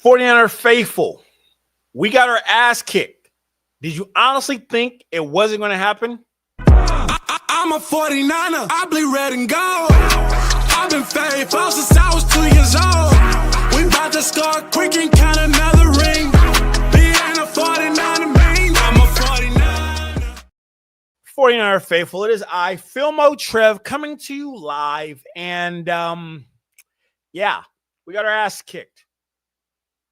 49er faithful, we got our ass kicked. Did you honestly think it wasn't going to happen? I'm a 49er. I bleed red and gold. I've been faithful since I was 2 years old. We about to score quick and count another ring. Being a 49er mean I'm a 49er. 49er faithful, it is I, Filmo Trev, coming to you live. And yeah, we got our ass kicked.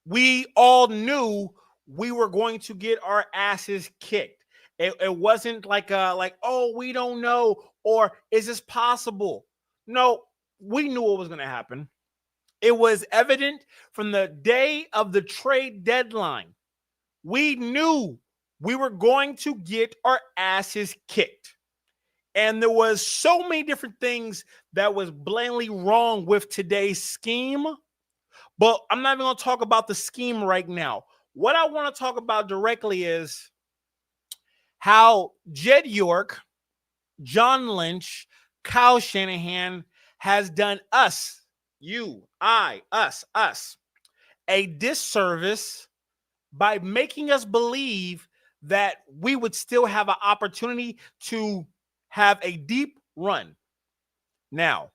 We all knew we were going to get our asses kicked. It wasn't like oh, we don't know, or is this possible? No, we knew what was going to happen. It was evident from the day of the trade deadline. We knew we were going to get our asses kicked. And there was so many different things that was blatantly wrong with today's scheme. But I'm not even going to talk about the scheme right now. What I want to talk about directly is how Jed York, John Lynch, Kyle Shanahan has done us, you, I, us, a disservice by making us believe that we would still have an opportunity to have a deep run. Now,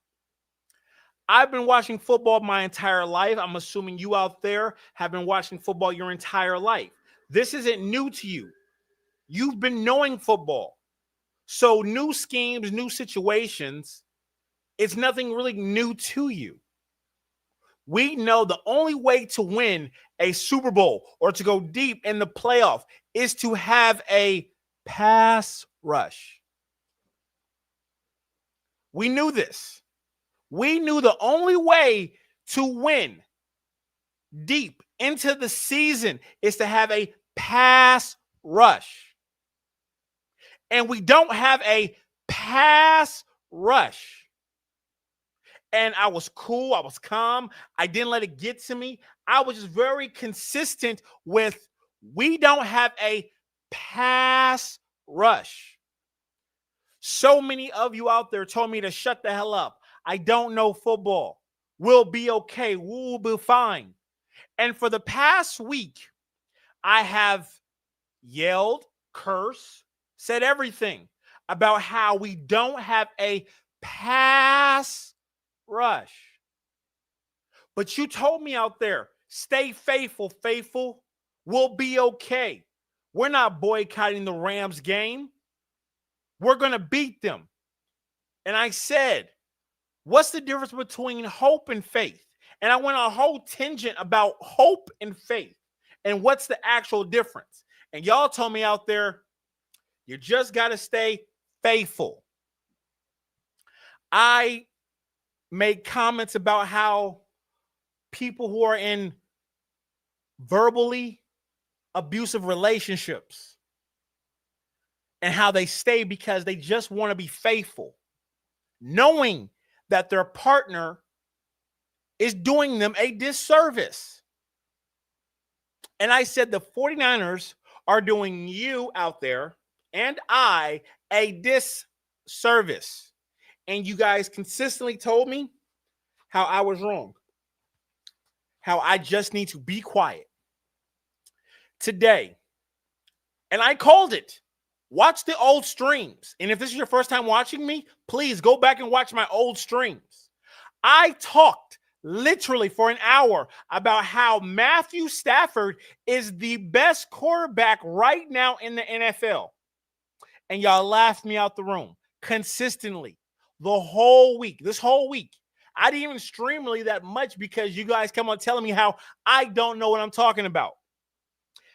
I've been watching football my entire life. I'm assuming you out there have been watching football your entire life. This isn't new to you. You've been knowing football. So new schemes, new situations, it's nothing really new to you. We know the only way to win a Super Bowl or to go deep in the playoff is to have a pass rush. We knew this. We knew the only way to win deep into the season is to have a pass rush. And we don't have a pass rush. And I was cool. I was calm. I didn't let it get to me. I was just very consistent with we don't have a pass rush. So many of you out there told me to shut the hell up. I don't know football. We'll be okay. We'll be fine. And for the past week, I have yelled, cursed, said everything about how we don't have a pass rush. But you told me out there, stay faithful. We'll be okay. We're not boycotting the Rams game. We're going to beat them. And I said, what's the difference between hope and faith? And I went on a whole tangent about hope and faith and what's the actual difference. And y'all told me out there, you just got to stay faithful. I made comments about how people who are in verbally abusive relationships and how they stay because they just want to be faithful, knowing that their partner is doing them a disservice. And I said the 49ers are doing you out there and I a disservice. And you guys consistently told me how I was wrong, how I just need to be quiet. Today, and I called it, watch the old streams. And if this is your first time watching me, please go back and watch my old streams. I talked literally for an hour about how Matthew Stafford is the best quarterback right now in the NFL. And y'all laughed me out the room consistently the whole week. This whole week. I didn't even stream really that much because you guys come on telling me how I don't know what I'm talking about.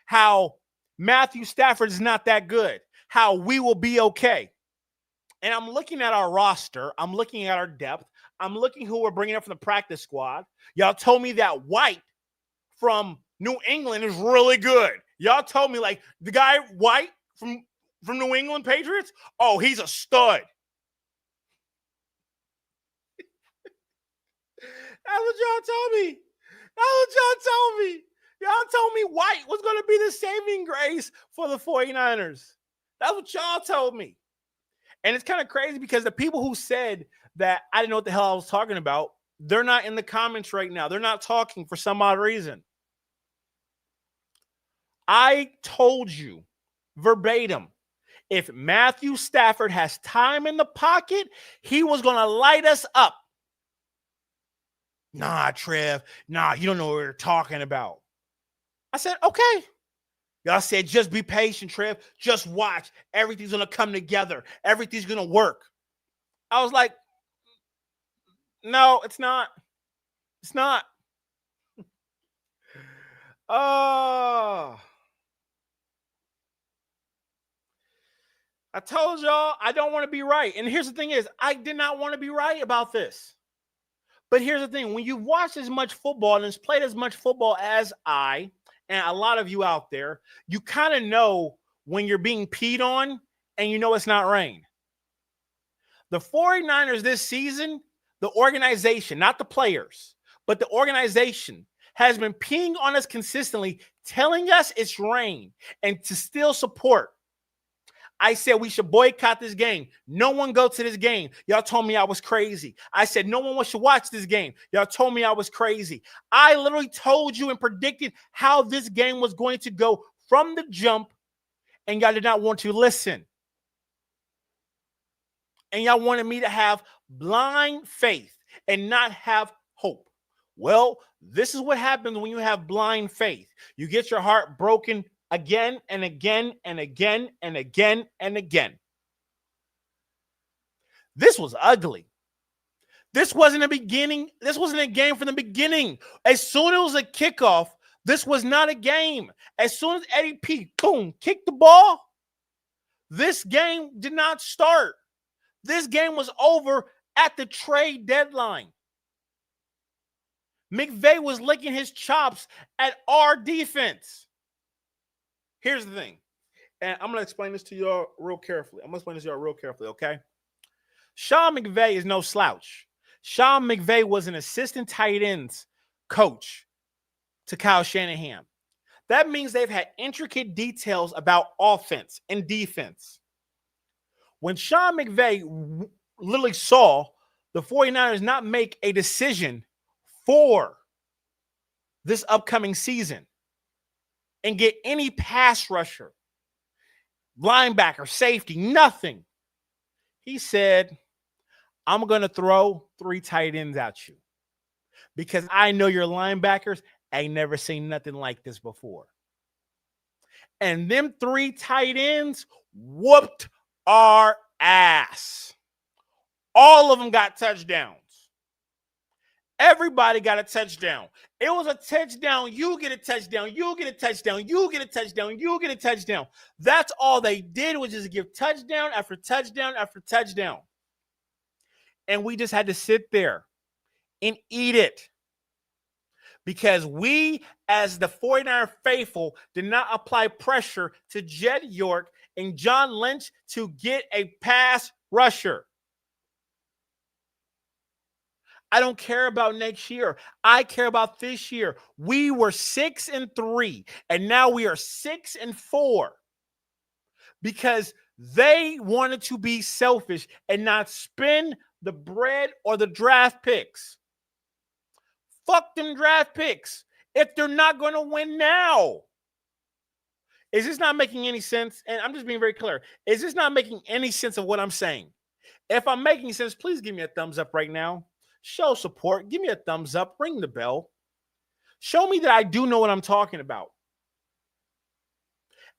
How Matthew Stafford is not that good. How we will be okay. And I'm looking at our roster. I'm looking at our depth. I'm looking who we're bringing up from the practice squad. Y'all told me that White from New England is really good. Y'all told me like the guy White from New England Patriots, oh, he's a stud. That's what y'all told me. Y'all told me White was going to be the saving grace for the 49ers. That's what y'all told me. And it's kind of crazy because the people who said that I didn't know what the hell I was talking about, they're not in the comments right now. They're not talking for some odd reason. I told you verbatim, if Matthew Stafford has time in the pocket, he was going to light us up. Nah, Trev. Nah, you don't know what we're talking about. I said, okay. Y'all said, just be patient, Trev. Just watch. Everything's going to come together. Everything's going to work. I was like, no, it's not. It's not. Oh. I told y'all I don't want to be right. And here's the thing is, I did not want to be right about this. But here's the thing. When you've watched as much football and has played as much football as I and a lot of you out there, you kind of know when you're being peed on and you know it's not rain. The 49ers this season, the organization, not the players, but the organization has been peeing on us consistently, telling us it's rain and to still support. I said we should boycott this game. No one go to this game. Y'all told me I was crazy. I said no one should watch this game. Y'all told me I was crazy. I literally told you and predicted how this game was going to go from the jump, and y'all did not want to listen. And y'all wanted me to have blind faith and not have hope. Well, this is what happens when you have blind faith. You get your heart broken again and again and again and again and again. This was ugly. This wasn't a beginning. This wasn't a game from the beginning. As soon as it was a kickoff, this was not a game. As soon as Eddie P, boom, kicked the ball, this game did not start. This game was over at the trade deadline. McVay was licking his chops at our defense. Here's the thing, and I'm going to explain this to y'all real carefully. Okay? Sean McVay is no slouch. Sean McVay was an assistant tight ends coach to Kyle Shanahan. That means they've had intricate details about offense and defense. When Sean McVay literally saw the 49ers not make a decision for this upcoming season and get any pass rusher, linebacker, safety, nothing, he said, I'm going to throw 3 tight ends at you because I know your linebackers ain't never seen nothing like this before. And them 3 tight ends whooped our ass. All of them got touchdowns. Everybody got a touchdown. It was a touchdown. You get a touchdown. You get a touchdown. You get a touchdown. You get a touchdown. That's all they did was just give touchdown after touchdown after touchdown. And we just had to sit there and eat it. Because we, as the 49er faithful, did not apply pressure to Jed York and John Lynch to get a pass rusher. I don't care about next year. I care about this year. We were 6-3, and now we are 6-4 because they wanted to be selfish and not spend the bread or the draft picks. Fuck them draft picks if they're not going to win now. Is this not making any sense? And I'm just being very clear. Is this not making any sense of what I'm saying? If I'm making sense, please give me a thumbs up right now. Show support. Give me a thumbs up. Ring the bell. Show me that I do know what I'm talking about.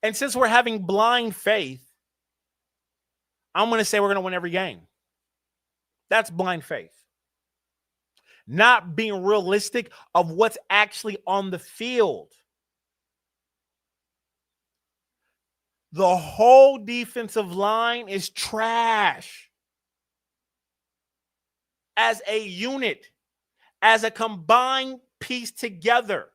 And since we're having blind faith, I'm going to say we're going to win every game. That's blind faith. Not being realistic of what's actually on the field. The whole defensive line is trash. As a unit, as a combined piece together,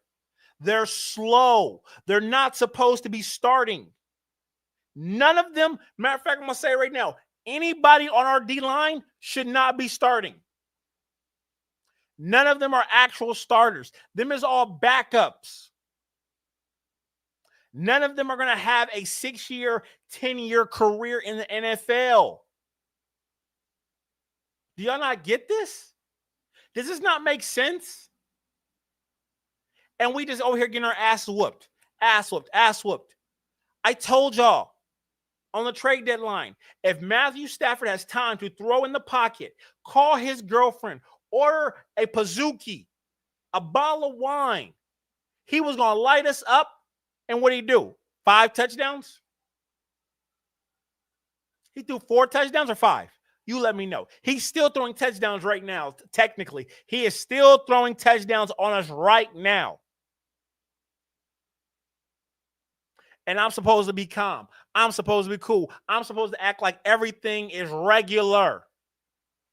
they're slow. They're not supposed to be starting. None of them, matter of fact, I'm going to say it right now, anybody on our D-line should not be starting. None of them are actual starters. Them is all backups. None of them are going to have a 6-year, 10-year career in the NFL. Do y'all not get this? Does this not make sense? And we just over here getting our ass whooped. Ass whooped, ass whooped. I told y'all on the trade deadline, if Matthew Stafford has time to throw in the pocket, call his girlfriend, order a Pizookie, a bottle of wine, he was going to light us up. And what did he do? 5 touchdowns? He threw 4 touchdowns or 5? You let me know. He's still throwing touchdowns right now, technically. He is still throwing touchdowns on us right now. And I'm supposed to be calm. I'm supposed to be cool. I'm supposed to act like everything is regular.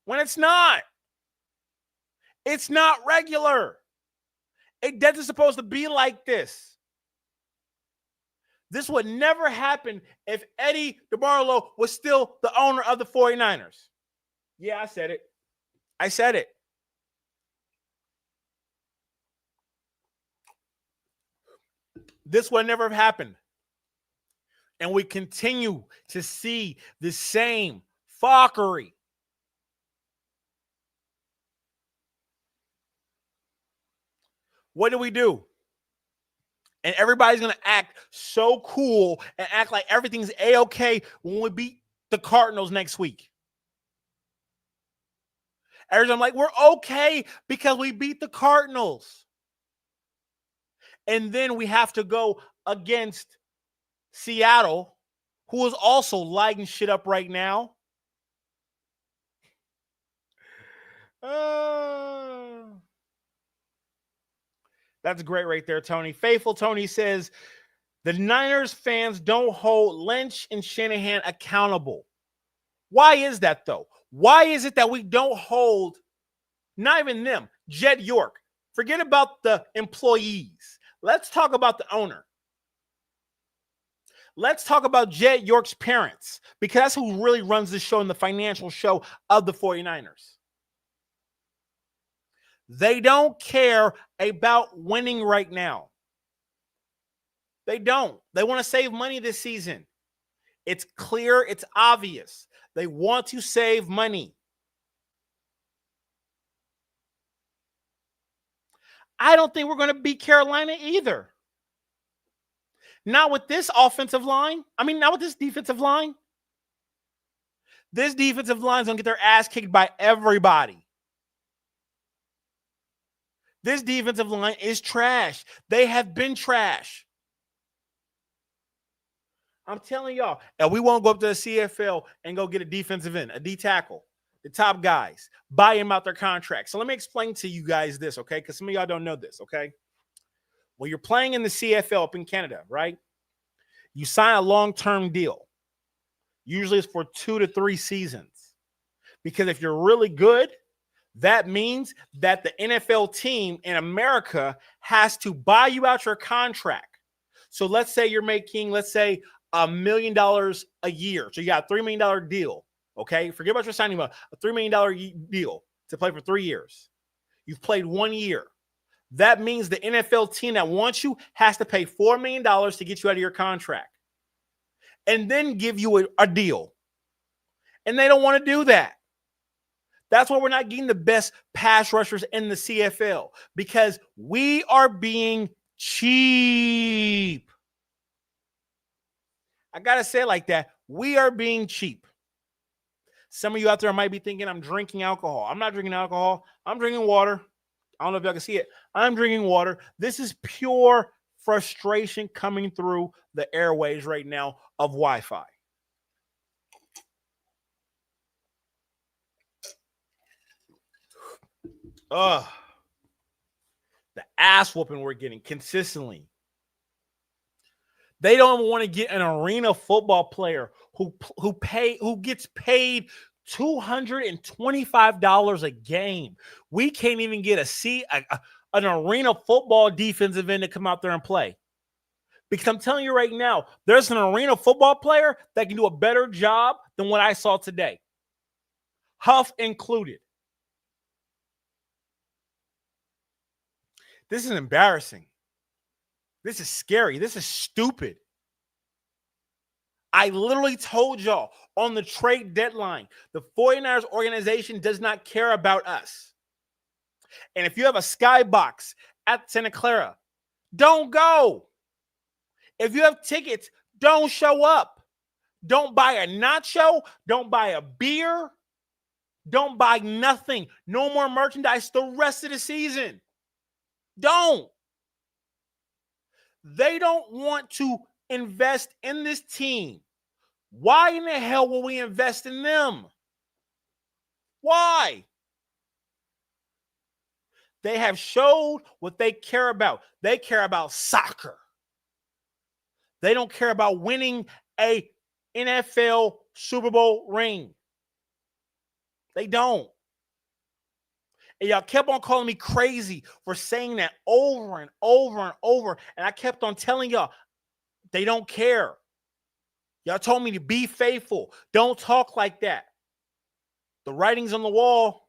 When it's not. It's not regular. It doesn't supposed to be like this. This would never happen if Eddie DeBartolo was still the owner of the 49ers. Yeah, I said it. I said it. This would never have happened. And we continue to see the same fuckery. What do? And everybody's going to act so cool and act like everything's A-okay when we beat the Cardinals next week. Everyone's like, we're okay because we beat the Cardinals. And then we have to go against Seattle, who is also lighting shit up right now. That's great right there, Tony. Faithful Tony says, the Niners fans don't hold Lynch and Shanahan accountable. Why is that, though? Why is it that we don't hold, not even them, Jed York? Forget about the employees. Let's talk about the owner. Let's talk about Jed York's parents, because that's who really runs the show and the financial show of the 49ers. They don't care about winning right now. They don't. They want to save money this season. It's clear. It's obvious. They want to save money. I don't think we're going to beat Carolina either. Not with this offensive line. Not with this defensive line. This defensive line is going to get their ass kicked by everybody. This defensive line is trash. They have been trash. I'm telling y'all. And we won't go up to the CFL and go get a defensive end, a D tackle, the top guys, buy them out their contracts. So let me explain to you guys this, okay? Because some of y'all don't know this, okay? When you're playing in the CFL up in Canada, right? You sign a long-term deal. Usually it's for 2 to 3 seasons. Because if you're really good, that means that the NFL team in America has to buy you out your contract. So let's say you're making, $1 million a year. So you got a $3 million deal, okay? Forget about your signing about a $3 million deal to play for 3 years. You've played 1 year. That means the NFL team that wants you has to pay $4 million to get you out of your contract and then give you a deal. And they don't want to do that. That's why we're not getting the best pass rushers in the CFL, because we are being cheap. I got to say it like that. We are being cheap. Some of you out there might be thinking I'm drinking alcohol. I'm not drinking alcohol. I'm drinking water. I don't know if y'all can see it. I'm drinking water. This is pure frustration coming through the airways right now of Wi-Fi. The ass whooping we're getting consistently. They don't want to get an arena football player who gets paid $225 a game. We can't even get an arena football defensive end to come out there and play. Because I'm telling you right now, there's an arena football player that can do a better job than what I saw today. Huff included. This is embarrassing. This is scary. This is stupid. I literally told y'all on the trade deadline, the 49ers organization does not care about us. And if you have a skybox at Santa Clara, don't go. If you have tickets, don't show up. Don't buy a nacho. Don't buy a beer. Don't buy nothing. No more merchandise the rest of the season. Don't. They don't want to invest in this team. Why in the hell will we invest in them? Why? They have showed what they care about. They care about soccer. They don't care about winning a NFL Super Bowl ring. They don't. And y'all kept on calling me crazy for saying that over and over and over. And I kept on telling y'all, they don't care. Y'all told me to be faithful. Don't talk like that. The writing's on the wall.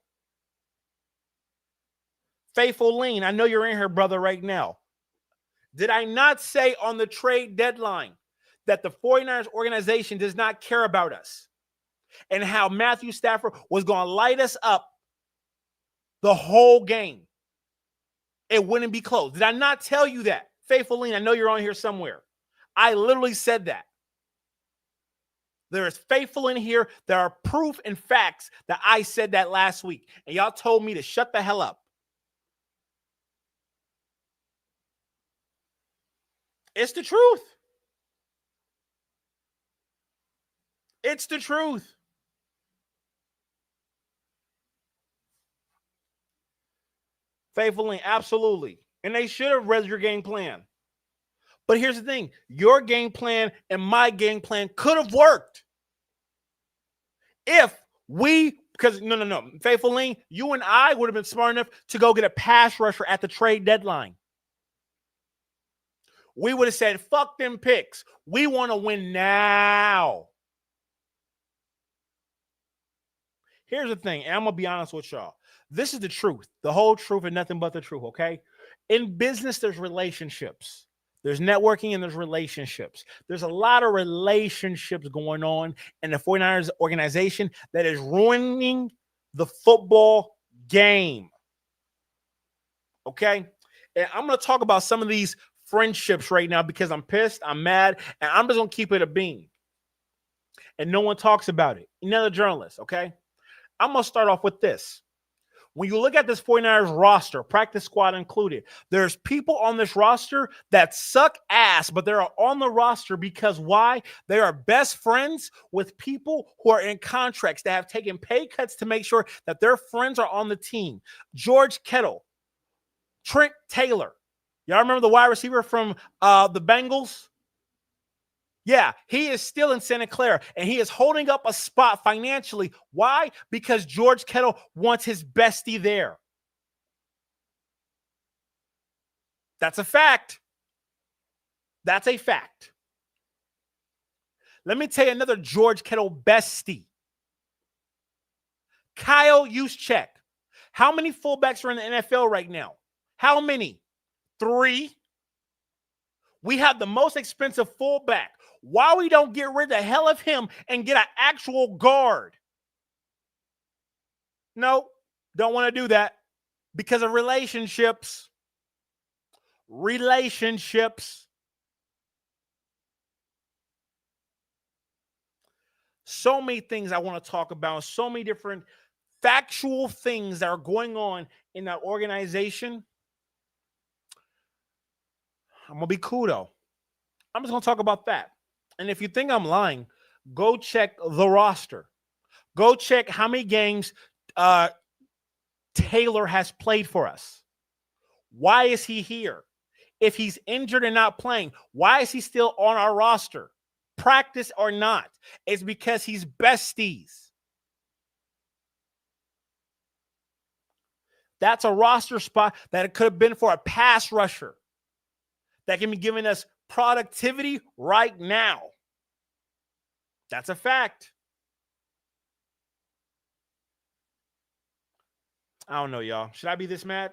Faithful Lean, I know you're in here, brother, right now. Did I not say on the trade deadline that the 49ers organization does not care about us and how Matthew Stafford was going to light us up the whole game? It wouldn't be close. Did I not tell you that? Faithful Lean, I know you're on here somewhere. I literally said that. There is faithful in here. There are proof and facts that I said that last week. And y'all told me to shut the hell up. It's the truth. It's the truth. Faithfully, absolutely. And they should have read your game plan. But here's the thing. Your game plan and my game plan could have worked. If we, because no. Faithfully, you and I would have been smart enough to go get a pass rusher at the trade deadline. We would have said, fuck them picks. We want to win now. Here's the thing, and I'm going to be honest with y'all. This is the truth, the whole truth and nothing but the truth, okay? In business, there's relationships. There's networking and there's relationships. There's a lot of relationships going on in the 49ers organization that is ruining the football game, okay? And I'm going to talk about some of these friendships right now because I'm pissed, I'm mad, and I'm just going to keep it a bean. And no one talks about it. Another journalist, okay? I'm going to start off with this. When you look at this 49ers roster, practice squad included, there's people on this roster that suck ass, but they're on the roster because why? They are best friends with people who are in contracts that have taken pay cuts to make sure that their friends are on the team. George Kittle, Trent Taylor. Y'all remember the wide receiver from the Bengals? Yeah, he is still in Santa Clara, and he is holding up a spot financially. Why? Because George Kittle wants his bestie there. That's a fact. That's a fact. Let me tell you another George Kittle bestie. Kyle Juszczyk. How many fullbacks are in the NFL right now? How many? 3. We have the most expensive fullback. Why we don't get rid of the hell of him and get an actual guard? No, don't want to do that because of relationships. Relationships. So many things I want to talk about. So many different factual things that are going on in that organization. I'm going to be cool, though. I'm just going to talk about that. And if you think I'm lying, go check the roster. Go check how many games Taylor has played for us. Why is he here? If he's injured and not playing, why is he still on our roster? Practice or not? It's because he's besties. That's a roster spot that it could have been for a pass rusher that can be giving us productivity right now. That's a fact. I don't know, y'all. Should I be this mad?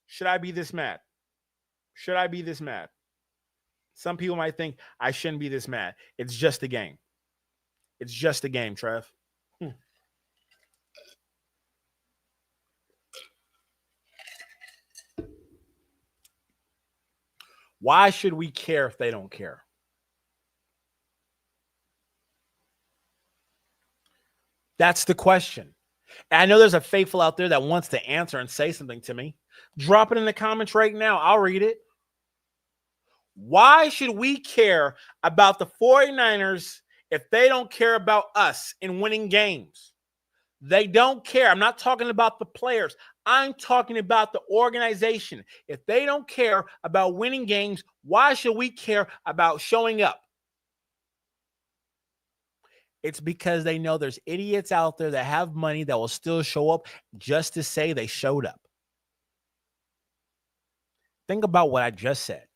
Should I be this mad? Should I be this mad? Some people might think I shouldn't be this mad. It's just a game. It's just a game, Trev. Why should we care if they don't care? That's the question. And I know there's a faithful out there that wants to answer and say something to me. Drop it in the comments right now. I'll read it. Why should we care about the 49ers if they don't care about us in winning games? They don't care. I'm not talking about the players. I'm talking about the organization. If they don't care about winning games, why should we care about showing up? It's because they know there's idiots out there that have money that will still show up just to say they showed up. Think about what I just said.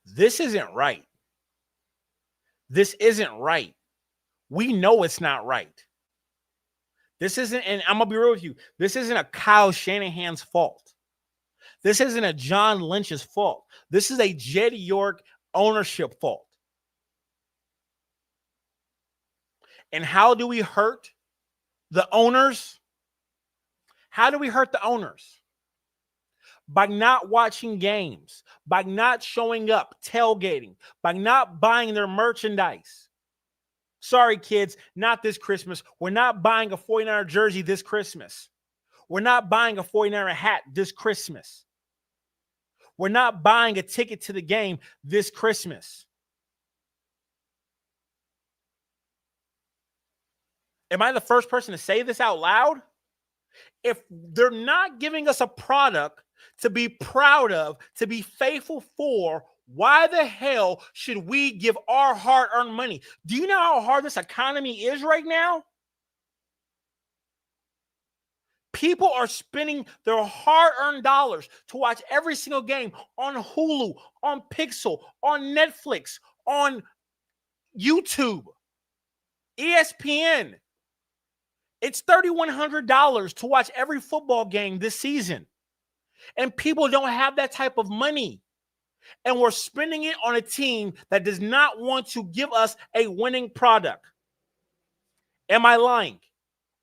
This isn't right. This isn't right. We know it's not right. This isn't, and I'm going to be real with you, this isn't a Kyle Shanahan's fault. This isn't a John Lynch's fault. This is a Jed York ownership fault. And how do we hurt the owners? How do we hurt the owners? By not watching games, by not showing up, tailgating, by not buying their merchandise. Sorry, kids, not this Christmas. We're not buying a 49er jersey this Christmas. We're not buying a 49er hat this Christmas. We're not buying a ticket to the game this Christmas. Am I the first person to say this out loud? If they're not giving us a product to be proud of, to be faithful for, why the hell should we give our hard-earned money? Do you know how hard this economy is right now? People are spending their hard-earned dollars to watch every single game on Hulu, on Pixel, on Netflix, on YouTube, ESPN. It's $3,100 to watch every football game this season. And people don't have that type of money. And we're spending it on a team that does not want to give us a winning product. Am I lying?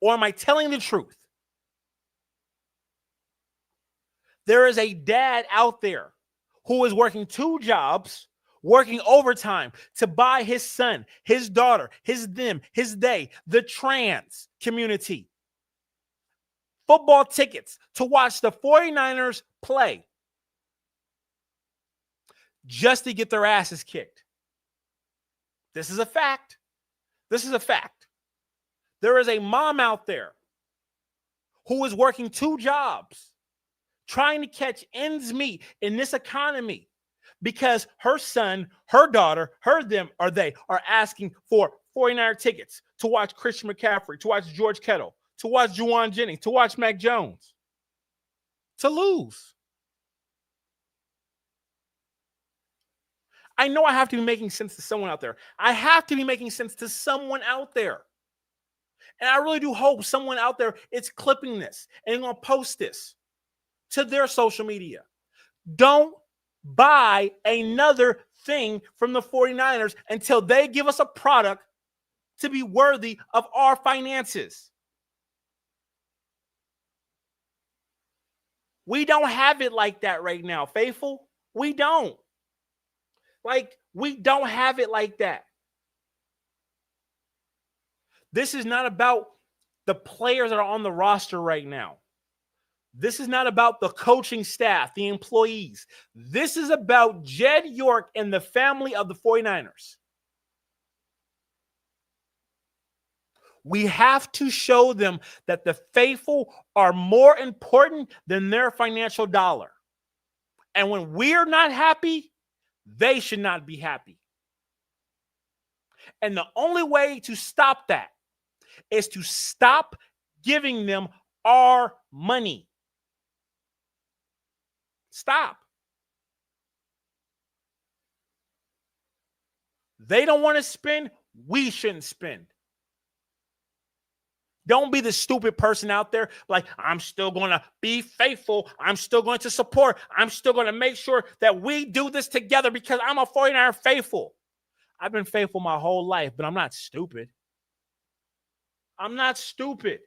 Or am I telling the truth? There is a dad out there who is working 2 jobs, working overtime to buy his son, his daughter, his them, his they, the trans community, football tickets to watch the 49ers play just to get their asses kicked. This is a fact. This is a fact. There is a mom out there who is working 2 jobs, trying to catch ends meet in this economy because her son, her daughter, her them, or they are asking for 49er tickets to watch Christian McCaffrey, to watch George Kittle, to watch Juwan Jennings, to watch Mac Jones, to lose. I know I have to be making sense to someone out there. I have to be making sense to someone out there. And I really do hope someone out there is clipping this and going to post this to their social media. Don't buy another thing from the 49ers until they give us a product to be worthy of our finances. We don't have it like that right now, faithful. We don't. We don't have it like that. This is not about the players that are on the roster right now. This is not about the coaching staff, the employees. This is about Jed York and the family of the 49ers. We have to show them that the faithful are more important than their financial dollar. And when we're not happy, they should not be happy. And the only way to stop that is to stop giving them our money. Stop. They don't want to spend, we shouldn't spend. Don't be the stupid person out there like, I'm still going to be faithful. I'm still going to support. I'm still going to make sure that we do this together because I'm a 49er faithful. I've been faithful my whole life, but I'm not stupid. I'm not stupid.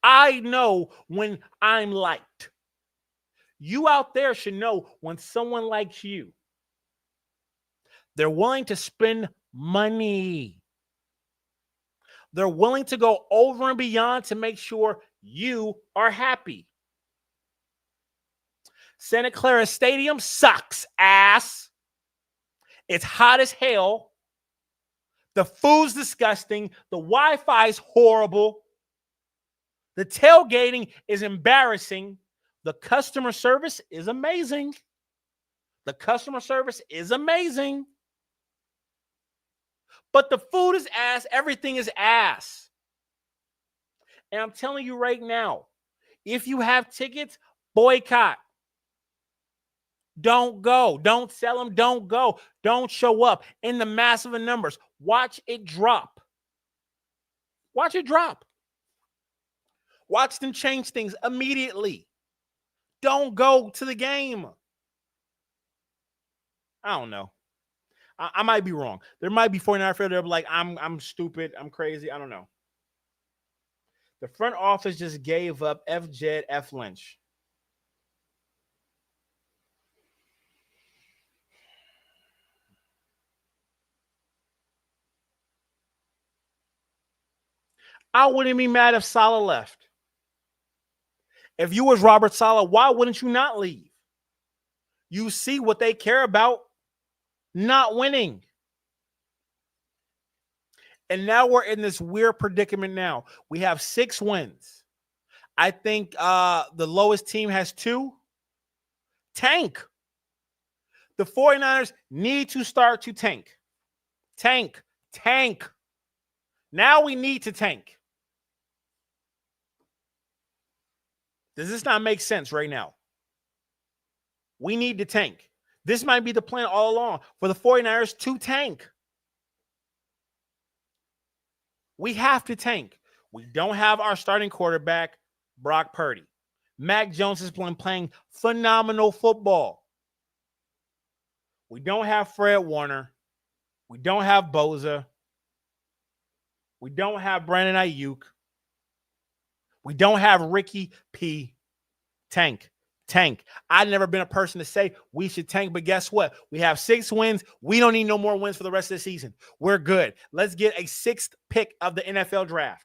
I know when I'm liked. You out there should know when someone likes you. They're willing to spend money. They're willing to go over and beyond to make sure you are happy. Santa Clara Stadium sucks ass. It's hot as hell. The food's disgusting. The Wi-Fi is horrible. The tailgating is embarrassing. The customer service is amazing. The customer service is amazing. But the food is ass. Everything is ass. And I'm telling you right now, if you have tickets, boycott. Don't go. Don't sell them. Don't go. Don't show up in the massive numbers. Watch it drop. Watch it drop. Watch them change things immediately. Don't go to the game. I don't know. I might be wrong. There might be 49 fans that are like, I'm stupid. I'm crazy. I don't know. The front office just gave up F. Jed, F. Lynch. I wouldn't be mad if Saleh left. If you was Robert Saleh, why wouldn't you not leave? You see what they care about, not winning. And now we're in this weird predicament now. We have 6 wins. I think the lowest team has 2. Tank. The 49ers need to start to tank. Tank. Tank. Now we need to tank. Does this not make sense right now? We need to tank. This might be the plan all along for the 49ers to tank. We have to tank. We don't have our starting quarterback, Brock Purdy. Mac Jones has been playing phenomenal football. We don't have Fred Warner. We don't have Boza. We don't have Brandon Ayuk. We don't have Ricky P. Tank. Tank. I've never been a person to say we should tank, but guess what? We have 6 wins. We don't need no more wins for the rest of the season. We're good. Let's get a 6th pick of the NFL draft.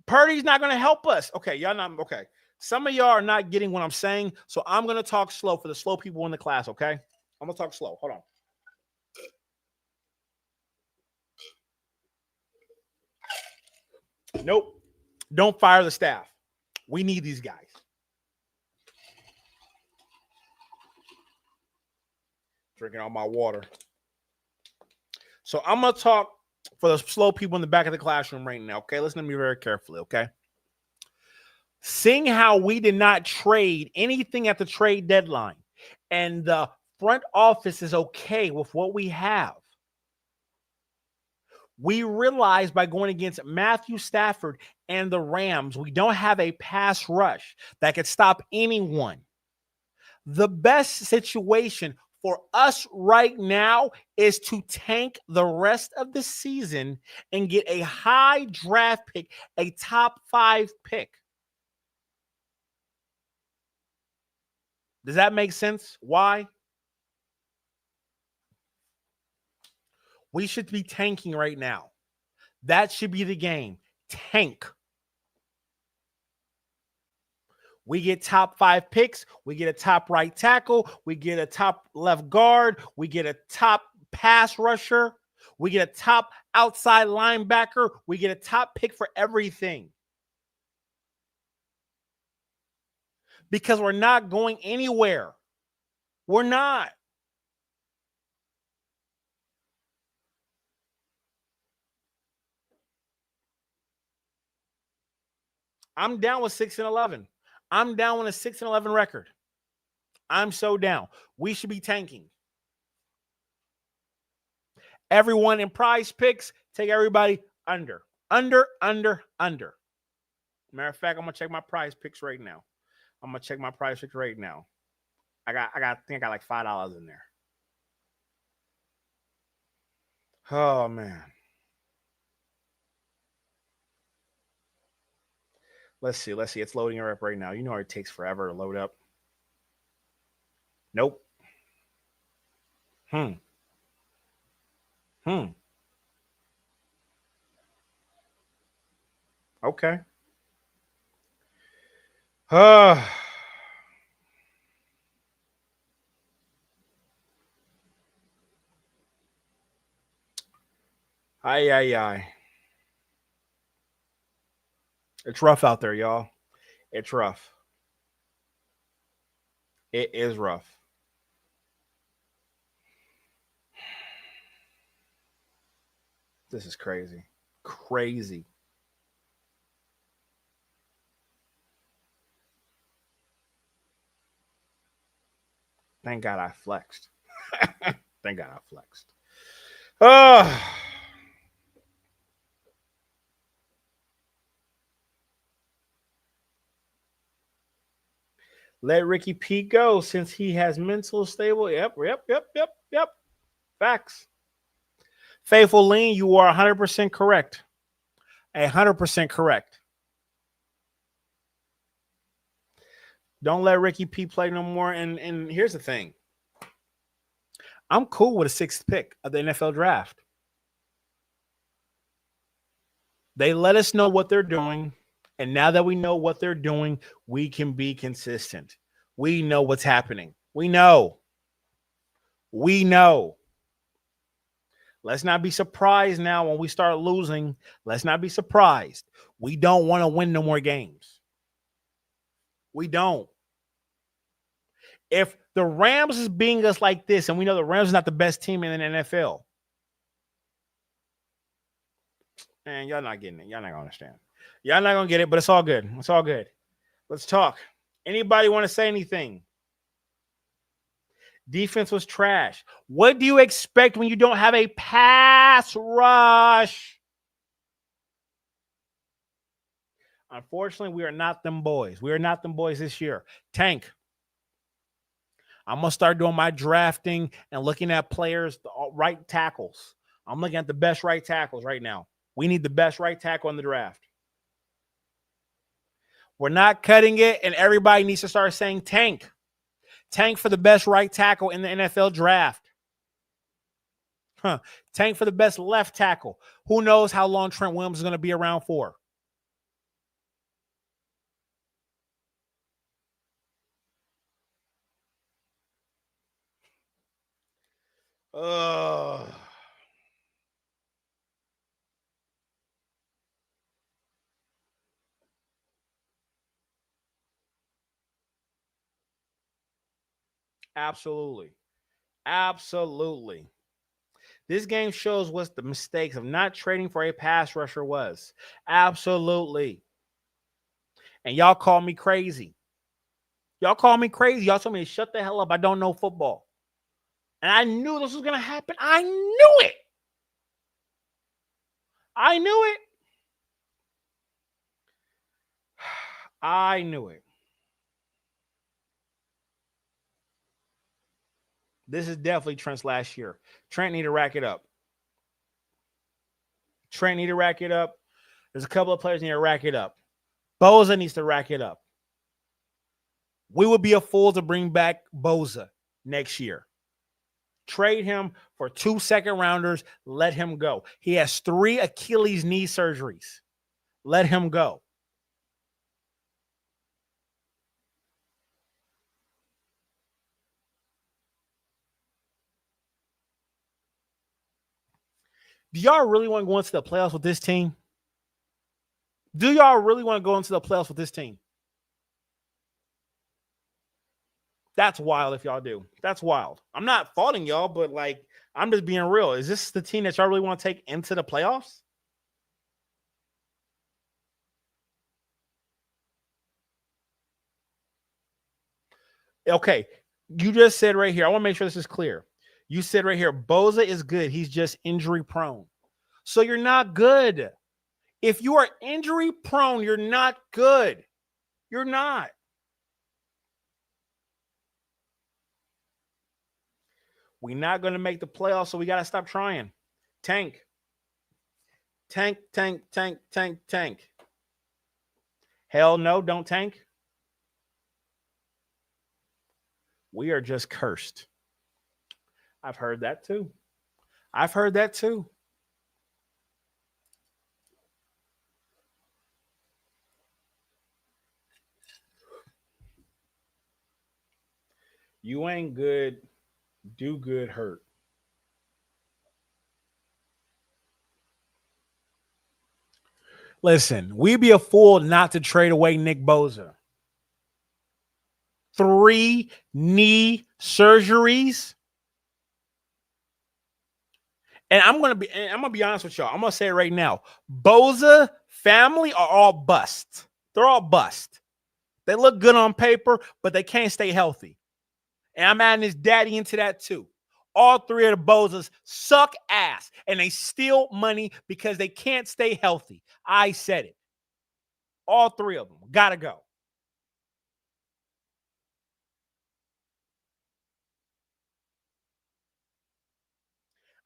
Purdy's not going to help us. Okay, y'all not okay. Some of y'all are not getting what I'm saying, so I'm going to talk slow for the slow people in the class, okay? I'm going to talk slow. Hold on. Nope. Don't fire the staff. We need these guys. Drinking all my water. So I'm going to talk for the slow people in the back of the classroom right now, okay? Listen to me very carefully, okay? Seeing how we did not trade anything at the trade deadline and the front office is okay with what we have, we realized by going against Matthew Stafford and the Rams, we don't have a pass rush that could stop anyone. The best situation for us right now is to tank the rest of the season and get a high draft pick, a top 5 pick. Does that make sense? Why? We should be tanking right now. That should be the game. Tank. We get top 5 picks. We get a top right tackle. We get a top left guard. We get a top pass rusher. We get a top outside linebacker. We get a top pick for everything. Because we're not going anywhere. We're not. I'm down with 6-11. I'm down with a 6-11 record. I'm so down. We should be tanking. Everyone in prize picks, take everybody under. Under. Matter of fact, I'm going to check my prize picks right now. I think I got like $5 in there. Oh, man. Let's see. It's loading her up right now. You know it takes forever to load up. Nope. Hmm. Okay. Ay, ay. It's rough out there, y'all. It's rough. It is rough. This is crazy. Crazy. Thank God I flexed. Thank God I flexed. Oh, let Ricky P go since he has mental stable. Yep. Facts. Faithful Lean, you are 100% correct. 100% correct. Don't let Ricky P play no more. And here's the thing. I'm cool with a sixth pick of the NFL draft. They let us know what they're doing. And now that we know what they're doing, we can be consistent. We know what's happening. We know. Let's not be surprised now when we start losing. Let's not be surprised. We don't want to win no more games. We don't. If the Rams is being us like this, and we know the Rams is not the best team in the NFL, man, y'all not getting it. Y'all not going to understand. Y'all not going to get it, but it's all good. It's all good. Let's talk. Anybody want to say anything? Defense was trash. What do you expect when you don't have a pass rush? Unfortunately, we are not them boys. We are not them boys this year. Tank. I'm going to start doing my drafting and looking at players, right tackles. I'm looking at the best right tackles right now. We need the best right tackle in the draft. We're not cutting it, and everybody needs to start saying tank. Tank for the best right tackle in the NFL draft. Tank for the best left tackle. Who knows how long Trent Williams is going to be around for? Absolutely. This game shows what the mistakes of not trading for a pass rusher was. Absolutely. And y'all call me crazy. Y'all told me to shut the hell up. I don't know football. And I knew this was going to happen. I knew it. I knew it. This is definitely Trent's last year. Trent need to rack it up. There's a couple of players need to rack it up. Boza needs to rack it up. We would be a fool to bring back Boza next year. Trade him for 2 second-rounders. Let him go. He has 3 Achilles knee surgeries. Let him go. Do y'all really want to go into the playoffs with this team? Do y'all really want to go into the playoffs with this team? That's wild if y'all do. That's wild. I'm not faulting y'all, but like, I'm just being real. Is this the team that y'all really want to take into the playoffs? Okay. You just said right here, I want to make sure this is clear. You said right here, Boza is good. He's just injury prone. So you're not good. If you are injury prone, you're not good. You're not. We're not going to make the playoffs, so we got to stop trying. Tank. Hell no, don't tank. We are just cursed. I've heard that too. I've heard that too. You ain't good, do good, hurt. Listen, we'd be a fool not to trade away Nick Bosa. 3 knee surgeries. And I'm gonna be honest with y'all. I'm gonna say it right now. Bosa family are all bust. They're all bust. They look good on paper, but they can't stay healthy. And I'm adding his daddy into that too. All 3 of the Bosas suck ass and they steal money because they can't stay healthy. I said it. All 3 of them gotta go.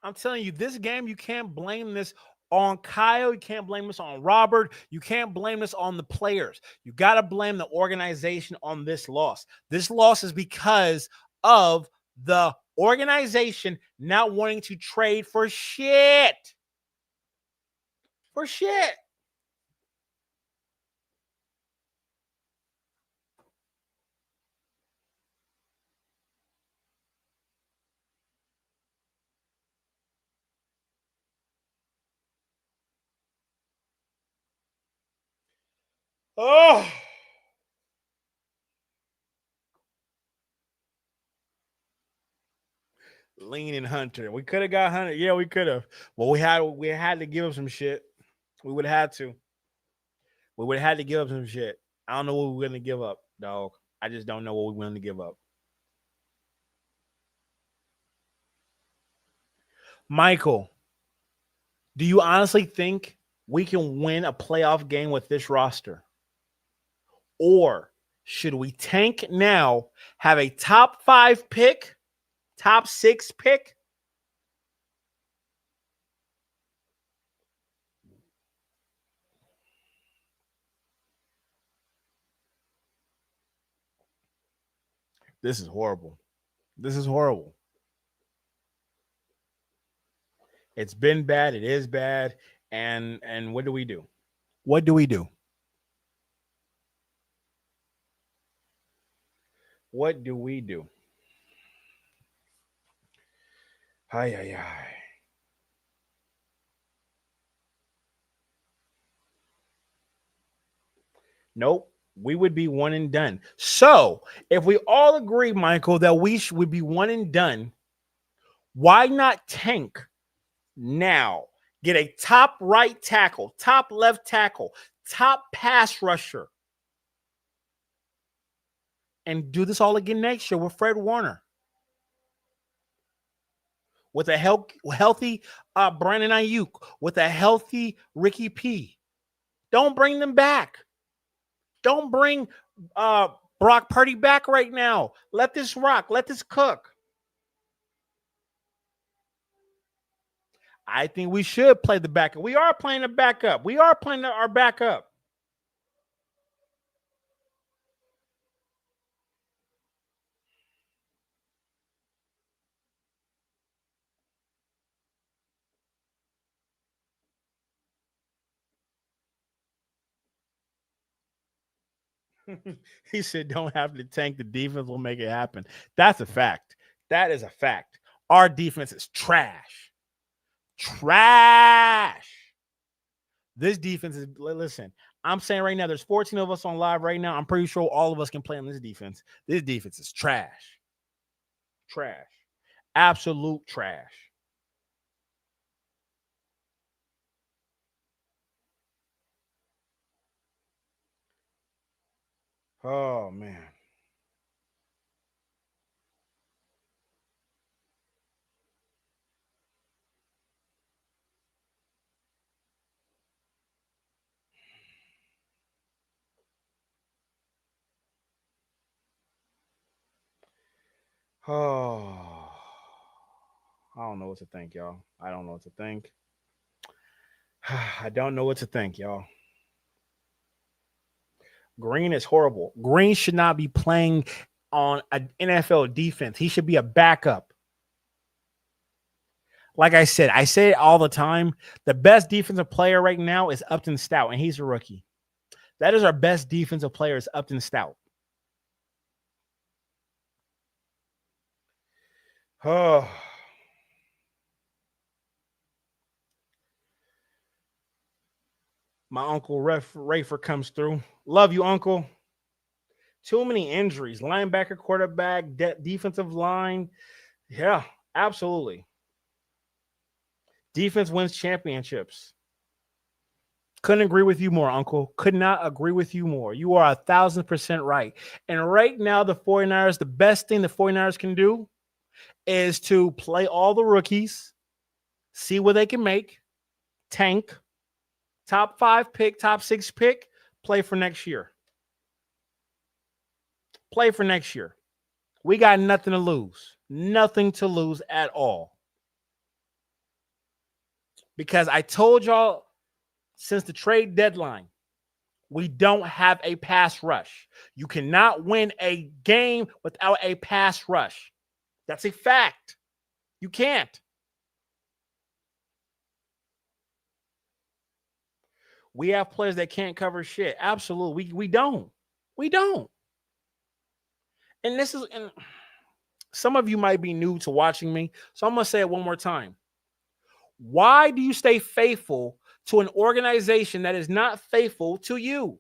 I'm telling you, this game, you can't blame this on Kyle. You can't blame this on Robert. You can't blame this on the players. You got to blame the organization on this loss. This loss is because of the organization not wanting to trade for shit. For shit. Oh. Lean and Hunter. We could have got Hunter. Yeah, we could have. Well, we had to give him some shit. We would have had to. We would have had to give up some shit. I don't know what we're gonna give up, dog. I just don't know what we're willing to give up. Michael, do you honestly think we can win a playoff game with this roster? Or should we tank now, have a top 5 pick, top 6 pick? This is horrible. This is horrible. It's been bad. It is bad. And what do we do? What do we do? What do we do? Ay, ay, ay. Nope. We would be one and done. So, if we all agree, Michael, that would be one and done, why not tank now? Get a top right tackle, top left tackle, top pass rusher, and do this all again next year with Fred Warner, with a healthy Brandon Ayuk, with a healthy Ricky P. Don't bring them back. Don't bring Brock Purdy back right now. Let this rock. Let this cook. I think we should play the backup. We are playing the backup. We are playing our backup. He said, don't have to tank. The defense will make it happen. That's a fact. That is a fact. Our defense is trash. Trash. This defense is, listen, I'm saying right now, there's 14 of us on live right now. I'm pretty sure all of us can play on this defense. This defense is trash. Trash. Absolute trash. Oh, man. Oh, I don't know what to think, y'all. I don't know what to think. I don't know what to think, y'all. Green is horrible. Green should not be playing on an NFL defense. He should be a backup. Like I said, I say it all the time. The best defensive player right now is Upton Stout, and he's a rookie. That is our best defensive player is Upton Stout. Oh. My uncle Rafer comes through. Love you, uncle. Too many injuries. Linebacker, quarterback, defensive line. Yeah, absolutely. Defense wins championships. Couldn't agree with you more, uncle. Could not agree with you more. You are 1,000% right. And right now, the 49ers, the best thing the 49ers can do is to play all the rookies, see what they can make, tank, top 5 pick, top 6 pick, play for next year. Play for next year. We got nothing to lose. Nothing to lose at all. Because I told y'all since the trade deadline, we don't have a pass rush. You cannot win a game without a pass rush. That's a fact. You can't. We have players that can't cover shit. Absolutely. We don't. We don't. And this is, and some of you might be new to watching me, so I'm going to say it one more time. Why do you stay faithful to an organization that is not faithful to you?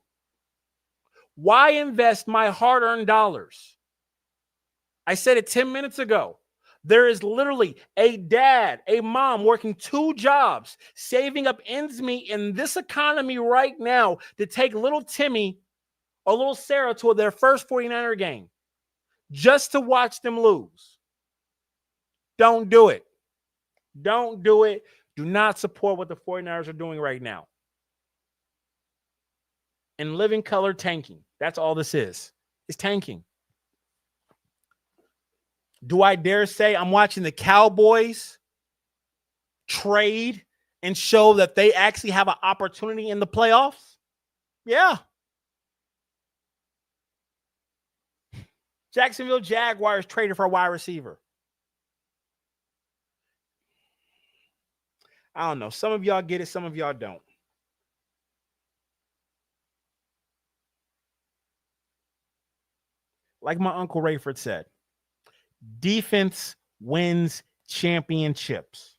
Why invest my hard-earned dollars? I said it 10 minutes ago. There is literally a dad, a mom working 2 jobs, saving up ends meet in this economy right now to take little Timmy or little Sarah to their first 49er game just to watch them lose. Don't do it. Don't do it. Do not support what the 49ers are doing right now. In living color, tanking. That's all this is. It's tanking. Do I dare say I'm watching the Cowboys trade and show that they actually have an opportunity in the playoffs? Yeah. Jacksonville Jaguars traded for a wide receiver. I don't know. Some of y'all get it. Some of y'all don't. Like my Uncle Rayford said, defense wins championships.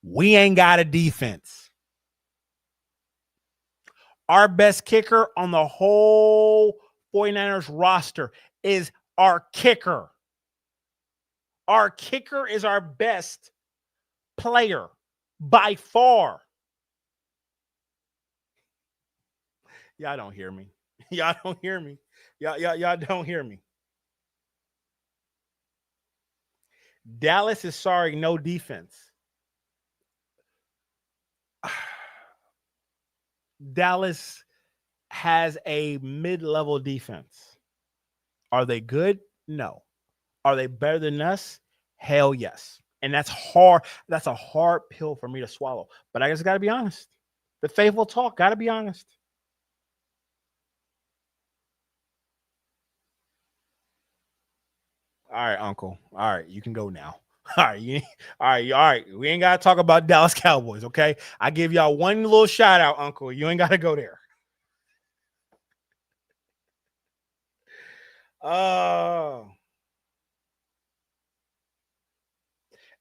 We ain't got a defense. Our best kicker on the whole 49ers roster is our kicker. Our kicker is our best player by far. Y'all don't hear me. Y'all don't hear me. Y'all don't hear me. Dallas is sorry, no defense. Dallas has a mid-level defense. Are they good? No. Are they better than us? Hell yes. And that's hard. That's a hard pill for me to swallow. But I just got to be honest. The faithful talk, got to be honest. All right, Uncle. All right, you can go now. All right. We ain't got to talk about Dallas Cowboys, okay? I give y'all one little shout out, Uncle. You ain't got to go there.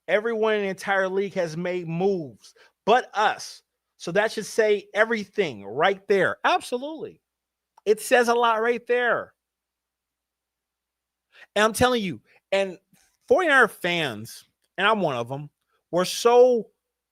Everyone in the entire league has made moves, but us. So that should say everything right there. Absolutely. It says a lot right there. And I'm telling you, and 49er fans, and I'm one of them, we're so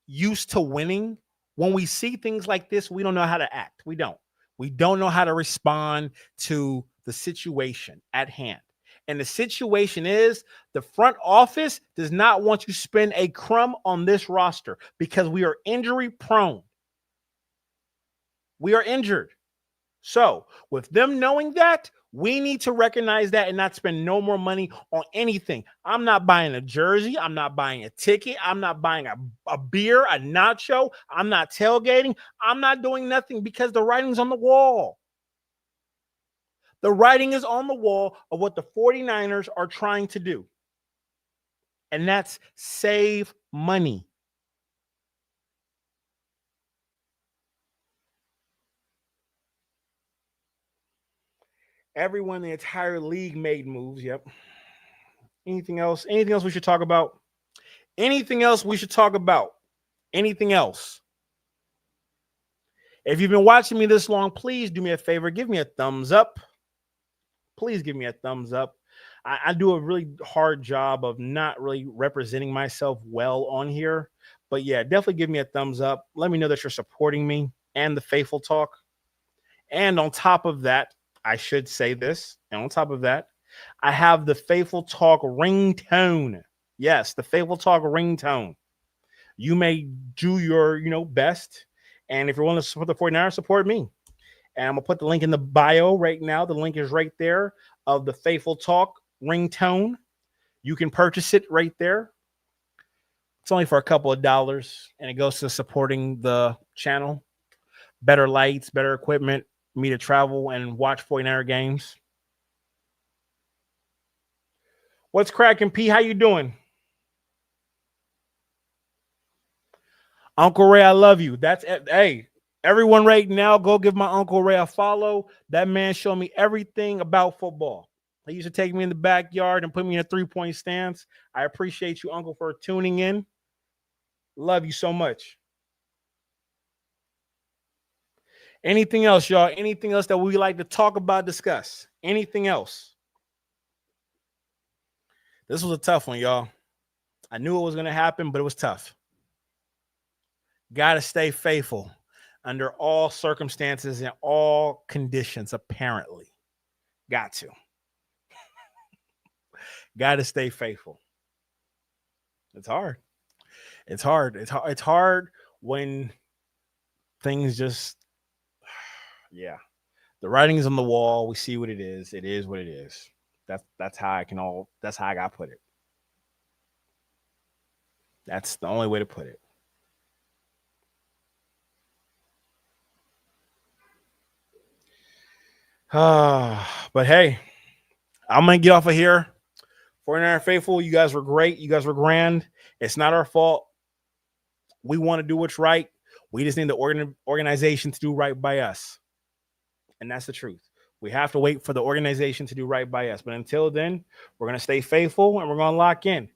used to winning. When we see things like this, we don't know how to act. We don't. We don't know how to respond to the situation at hand. And the situation is the front office does not want to spend a crumb on this roster because we are injury prone. We are injured. So with them knowing that, we need to recognize that and not spend no more money on anything. I'm not buying a jersey. I'm not buying a ticket. I'm not buying a beer, a nacho. I'm not tailgating. I'm not doing nothing because the writing's on the wall. The writing is on the wall of what the 49ers are trying to do. And that's save money. Everyone in the entire league made moves. Yep. Anything else? Anything else we should talk about? Anything else we should talk about? Anything else? If you've been watching me this long, please do me a favor. Give me a thumbs up. Please give me a thumbs up. I do a really hard job of not really representing myself well on here. But yeah, definitely give me a thumbs up. Let me know that you're supporting me and the Faithful Talk. And on top of that, I should say this. And on top of that, I have the Faithful Talk ringtone. Yes, the Faithful Talk ringtone. You may do your, best. And if you're willing to support the 49ers, support me. And I'm going to put the link in the bio right now. The link is right there of the Faithful Talk ringtone. You can purchase it right there. It's only for a couple of dollars, and it goes to supporting the channel. Better lights, better equipment, me to travel and watch 49er games. What's cracking, P? How you doing? Uncle Ray, I love you. Hey, everyone right now, go give my Uncle Ray a follow. That man showed me everything about football. He used to take me in the backyard and put me in a three-point stance. I appreciate you, Uncle, for tuning in. Love you so much. Anything else, y'all? Anything else that we like to talk about, discuss? Anything else? This was a tough one, y'all. I knew it was going to happen, but it was tough. Got to stay faithful under all circumstances and all conditions, apparently. Got to. Got to stay faithful. It's hard. It's hard. It's hard when things just, yeah. The writing is on the wall. We see what it is. It is what it is. That's how I got to put it. That's the only way to put it. But hey, I'm going to get off of here. 49er Faithful, you guys were great. You guys were grand. It's not our fault. We want to do what's right. We just need the organization to do right by us. And that's the truth. We have to wait for the organization to do right by us. But until then, we're going to stay faithful and we're going to lock in.